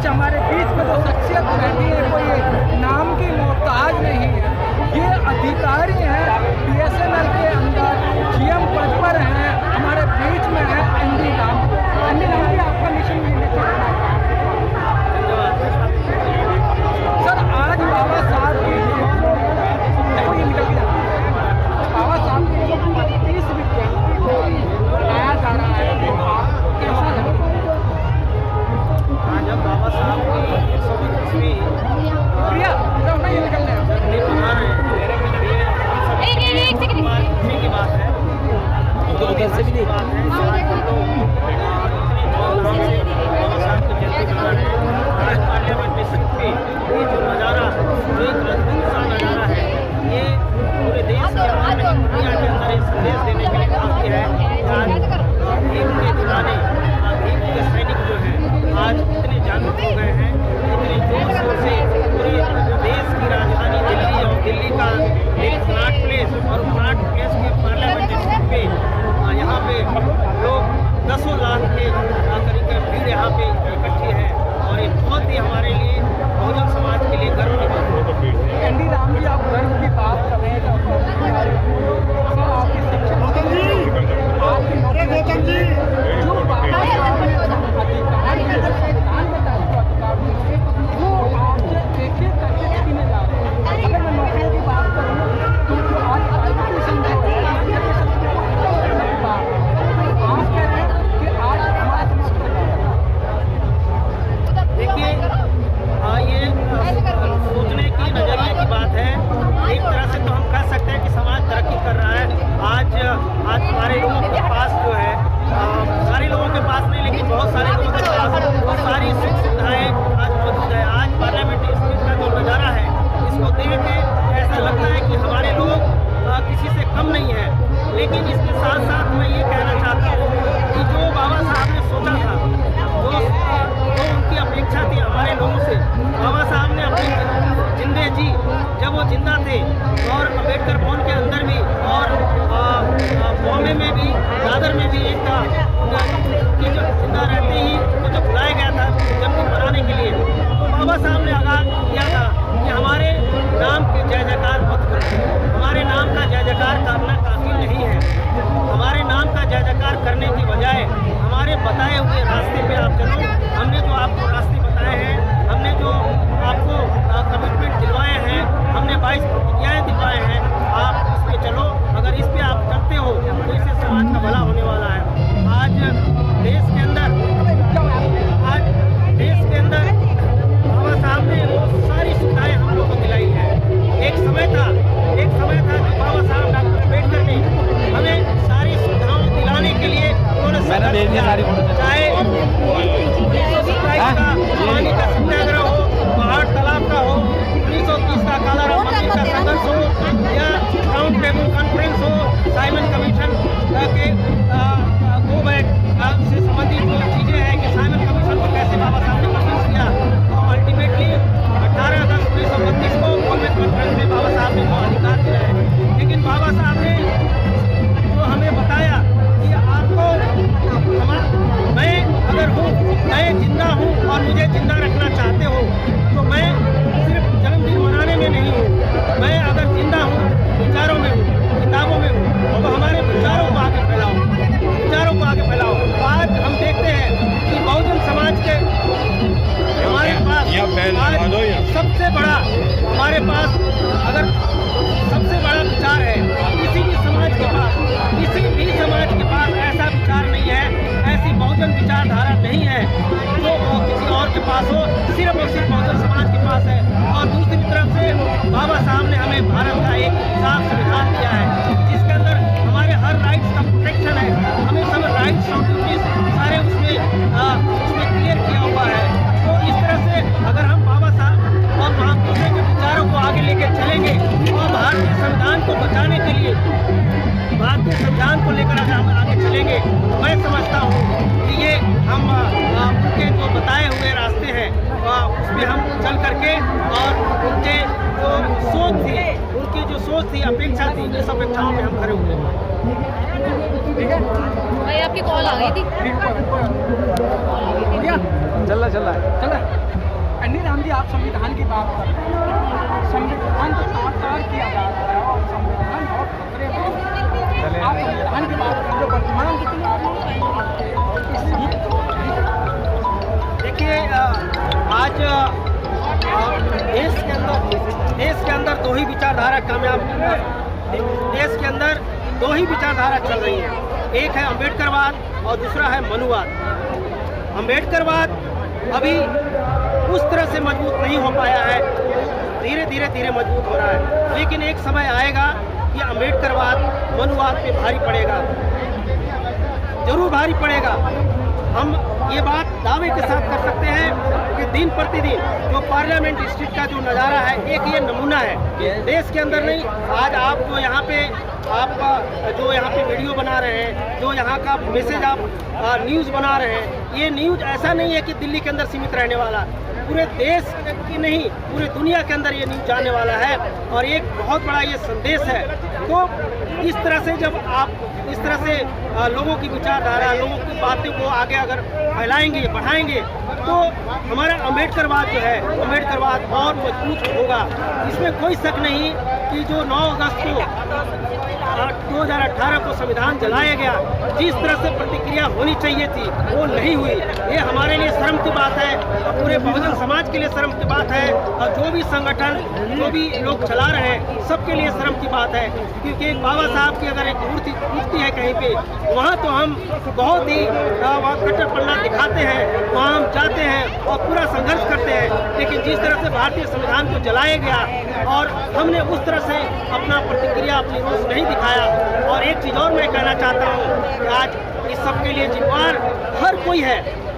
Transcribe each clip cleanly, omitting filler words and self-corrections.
हमारे बीच में जो शख्सियत रहती है कोई नाम की मोहताज नहीं है। ये अधिकारी हैं BSNL के अंदर, GM पद पर हैं, हमारे बीच में है एनडी राम जी, आपका मिशन सर आज बाबा साहब की बाबा साहब की 30वीं जयंती को मनाया जा रहा है, तो आप कैसा लगता है? आज हम बाबा साहब की 120वीं प्रिया नहीं निकल रहे जयंती मना रहे हैं। खुशी की बात है, उधर से भी बात है। बाबा साहब की जयंती मना रहे हैं। आज पार्लियामेंट में सबके ये जो नज़ारा, जो एक अद्भुत सा नज़ारा है, ये पूरे देश के अंदर दुनिया के अंदर एक संदेश देने के लिए काफ़ी है। आज भीम के दीवाने, भीम के सैनिक जो हैं आज इतने जागरूक हो गए हैं, इतने जोर शोर से पूरे देश की राजधानी दिल्ली और दिल्ली का एक कनॉट प्लेस और कनॉट प्लेस के पार्लियामेंट स्ट्रीट पे यहाँ पे लोग 10 लाख के करीब भीड़ यहाँ पे इकट्ठी है और ये बहुत ही हमारे लिए बहुजन समाज के लिए गर्व की बात है। एनडी राम जी, आप गर्व की बात कर रहे हैं आपकी शिक्षा जो बाबा साहब ने अधिकार वो आपसे एक एक करके छीने जा रहे हैं। अगर मैं नौकरियों की बात करूँ तो जो आज क्वालिफिकेशन जो है आप कह रहे हैं कि आज हमारा देखिए ये सोचने की नज़रिए की बात है। एक तरह से तो हम कह सकते हैं कि समाज तरक्की कर रहा है। आज हमारे लोगों के पास जो है सारे लोगों के पास नहीं, लेकिन बहुत सारे लोगों के पास बहुत सारी सुख सुविधाएँ आज मौजूद है। आज पार्लियामेंट स्ट्रीट का जो नज़ारा है, इसको देख के ऐसा लगता है कि हमारे लोग किसी से कम नहीं है। लेकिन इसके साथ साथ मैं ये कहना चाहता हूँ कि जो बाबा साहब ने सोचा था, जो उनकी अपेक्षा थी हमारे लोगों से, बाबा साहब ने अपनी जिंदे जी जब वो जिंदा थे और अम्बेडकर भवन के अंदर भी और बॉम्बे में भी, दादर में भी एक था कि जो जिंदा रहते ही वो जो बुलाया गया था जन्मदिन मनाने के लिए, तो बाबा साहब ने आगाह किया था कि हमारे नाम के जय जयकार मत करो, हमारे नाम का जय जयकार करना काफ़ी नहीं है। हमारे नाम का जय जयकार करने की बजाय हमारे बताए हुए रास्ते पे आप चलो। हमने जो आपको रास्ते बताए हैं, हमने जो आपको कमिटमेंट दिलवाए हैं, हमने 22 प्रतिज्ञाएँ दिलवाए हैं, आप इस पर चलो। अगर इस पर आप करते हो तो इससे समाज का भला होने वाला है। आज देश के अंदर बाबा साहब ने वो सारी सुविधाएँ हम लोग को दिलाई है। एक समय था कि बाबा साहब डॉक्टर अम्बेडकर ने हमें सारी सुविधाओं दिलाने के लिए उन्होंने चाहे पानी का सत्याग्रह हो, पहाड़ तालाब का हो, 1930 का काला राम मंदिर का संघर्ष हो, या राउंड टेबल कॉन्फ्रेंस हो, साइमन कमीशन के गो बैक से संबंधित जो चीज़ें हैं कि साइमन कमीशन को कैसे बाबा साहब ने कन्विंस किया और अल्टीमेटली 18 अगस्त 1932 को गोलमेज कॉन्फ्रेंस में बाबा साहब ने वो अधिकार दिलाए। लेकिन बाबा साहब ने जो हमें बताया कि आपको मैं अगर हूँ, मैं जिंदा हूँ और मुझे जिंदा रखना चाहते हो तो मैं सिर्फ जन्मदिन मनाने में नहीं हूँ। मैं अगर जिंदा हूँ, विचारों में हूँ, किताबों में हूँ, तो हमारे विचारों को आगे फैलाओ, विचारों को आगे फैलाओ। तो आज हम देखते हैं कि बहुजन समाज के हमारे पास आज सबसे बड़ा, हमारे पास अगर सबसे बड़ा विचार है, किसी भी समाज के पास, किसी भी समाज के पास ऐसा विचार नहीं है, ऐसी बहुजन विचारधारा नहीं है जो किसी और के पास हो, सिर्फ और सिर्फ बहुजन समाज के पास है। और दूसरी तरफ से बाबा साहब ने हमें भारत का एक साफ संविधान दिया है जिसके अंदर हमारे हर राइट्स का प्रोटेक्शन है, हमें सब राइट्स और ड्यूटीज सारे उसमें क्लियर किया हुआ है। तो इस तरह से अगर हम बाबा साहब और महापुरुषों के विचारों को आगे लेकर चलेंगे और भारतीय संविधान को बचाने के लिए, भारतीय संविधान को लेकर अगर हम आगे चलेंगे, मैं समझता हूँ कि ये हम उनके जो बताए हुए रास्ते हैं उस पर हम चल करके और उनके जो सोच थी, अपेक्षा थी, उस अपेक्षाओं में हम खड़े हुए हैं। ठीक है भाई, आपकी कॉल आ गई थी। गया? चल रहा है। चला। एंडी राम जी, आप संविधान की बात कर रहे हैं। संविधान को तार किया जा रहा है और संविधान बहुत खतरे में है। आप संविधान की बात कर रहे हो, वर्तमान देखिए, आज देश के अंदर दो ही विचारधारा कामयाब, देश के अंदर दो ही विचारधारा चल रही है। एक है अम्बेडकरवाद और दूसरा है मनुवाद। अम्बेडकरवाद अभी उस तरह से मजबूत नहीं हो पाया है, धीरे मजबूत हो रहा है, लेकिन एक समय आएगा कि अम्बेडकरवाद मनुवाद पे भारी पड़ेगा, जरूर भारी पड़ेगा। हम ये बात दावे के साथ कर सकते हैं कि दिन प्रतिदिन जो पार्लियामेंट स्ट्रीट का जो नज़ारा है, एक ये नमूना है देश के अंदर नहीं। आज आप जो यहाँ पे जो यहाँ पे वीडियो बना रहे हैं, जो यहाँ का मैसेज आप न्यूज़ बना रहे हैं, ये न्यूज़ ऐसा नहीं है कि दिल्ली के अंदर सीमित रहने वाला, पूरे देश की नहीं पूरे दुनिया के अंदर ये न्यूज़ जाने वाला है और एक बहुत बड़ा ये संदेश है। तो इस तरह से जब आप इस तरह से लोगों की विचारधारा, लोगों की बातों को आगे अगर फैलाएंगे, बढ़ाएंगे, तो हमारा अम्बेडकरवाद जो है, अम्बेडकरवाद और मजबूत होगा। इसमें कोई शक नहीं कि जो 9 अगस्त को 2018 को संविधान जलाया गया, जिस तरह से प्रतिक्रिया होनी चाहिए थी वो नहीं हुई। ये हमारे लिए शर्म की बात है और पूरे बहुजन समाज के लिए शर्म की बात है और जो भी संगठन, जो भी लोग चला रहे हैं, सबके लिए शर्म की बात है। क्योंकि बाबा साहब की अगर एक मूर्ति है कहीं पे, वहाँ तो हम बहुत ही कट्टरपन्ना दिखाते हैं, वहाँ हम जाते हैं और पूरा संघर्ष करते हैं। लेकिन जिस तरह से भारतीय संविधान को जलाया गया और हमने उस तरह से अपना प्रतिक्रिया, अपनी रोष नहीं दिखाया। और एक चीज़ और मैं कहना चाहता हूँ कि आज इस सब के लिए जिम्मेवार हर कोई है।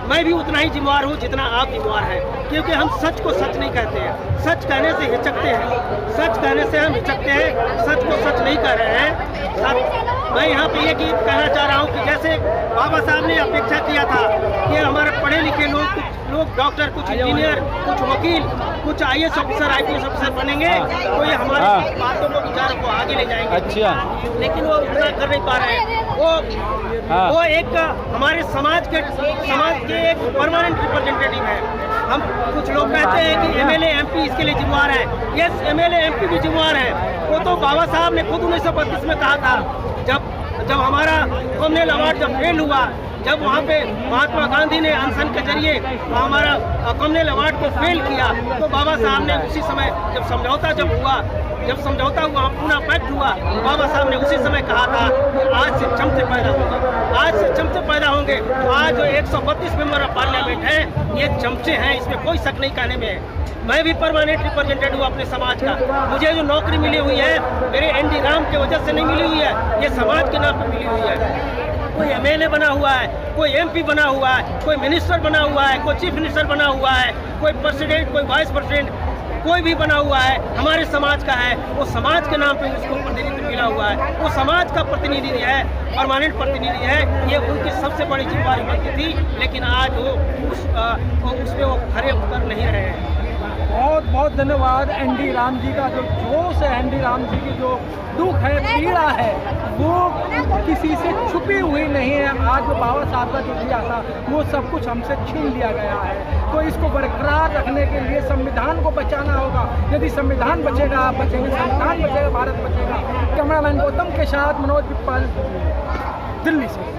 मैं भी उतना ही जिम्मेवार हूँ जितना आप जिम्मेवार हैं, क्योंकि हम सच को सच नहीं कहते हैं, सच कहने से हिचकते हैं, सच कहने से हम हिचकते हैं, सच को सच नहीं कह रहे हैं। मैं यहाँ पे ये कहना चाह रहा हूँ कि जैसे बाबा साहब ने अपेक्षा किया था कि हमारे पढ़े लिखे लोग, कुछ लोग डॉक्टर, कुछ इंजीनियर, कुछ वकील, कुछ IAS ऑफिसर, IPS ऑफिसर बनेंगे, तो ये हमारे बातों को, विचारों को आगे ले जाएंगे। अच्छा, लेकिन वो उतना कर नहीं पा रहे हैं। वो एक हमारे समाज के एक परमानेंट रिप्रेजेंटेटिव है। हम कुछ लोग कहते हैं कि MLA MP इसके लिए जिम्मेवार है। यस, MLA MP भी जिम्मेवार है। वो तो बाबा साहब ने खुद 1932 में कहा था, जब हमारा कॉमनवेल्थ अवार्ड जब फेल हुआ, जब वहाँ पे महात्मा गांधी ने अनशन के जरिए हमारा कॉमनवेल्थ अवार्ड को फेल किया, तो बाबा साहब ने उसी समय जब समझौता हुआ, पूना पैक्ट हुआ, बाबा साहब ने उसी समय कहा था कि आज से चमचे पैदा होंगे, आज से चमचे पैदा होंगे। तो आज जो 132 मेंबर ऑफ पार्लियामेंट हैं, ये चमचे हैं, इसमें कोई शक नहीं कहने में है। मैं भी परमानेंट रिप्रेजेंटेटिव हूँ अपने समाज का। मुझे जो नौकरी मिली हुई है, मेरे एनडी राम की वजह से नहीं मिली हुई है, ये समाज के नाम पर मिली हुई है। कोई MLA बना हुआ है, कोई MP बना हुआ है, कोई मिनिस्टर बना हुआ है, कोई चीफ मिनिस्टर बना हुआ है, कोई प्रेसिडेंट, कोई वाइस प्रेसिडेंट, कोई भी बना हुआ है, हमारे समाज का है, वो समाज के नाम पे उसको प्रतिनिधित्व मिला हुआ है, वो समाज का प्रतिनिधि है, परमानेंट प्रतिनिधि है। ये उनकी सबसे बड़ी जिम्मेदारी बनती थी, लेकिन आज वो उसमें वो खरे उतर नहीं रहे हैं। बहुत बहुत धन्यवाद। एनडी राम जी का जो जोश है, एनडी राम जी की जो दुख है, पीड़ा है, वो किसी से छुपी हुई नहीं है। आज जो बाबा साहब का जो दिया था, वो सब कुछ हमसे छीन लिया गया है। तो इसको बरकरार रखने के लिए संविधान को बचाना होगा। यदि संविधान बचेगा, आप बचेंगे, संविधान बचेगा, भारत बचेगा। कैमरामैन गौतम के साथ मनोज पिप्पल, दिल्ली से।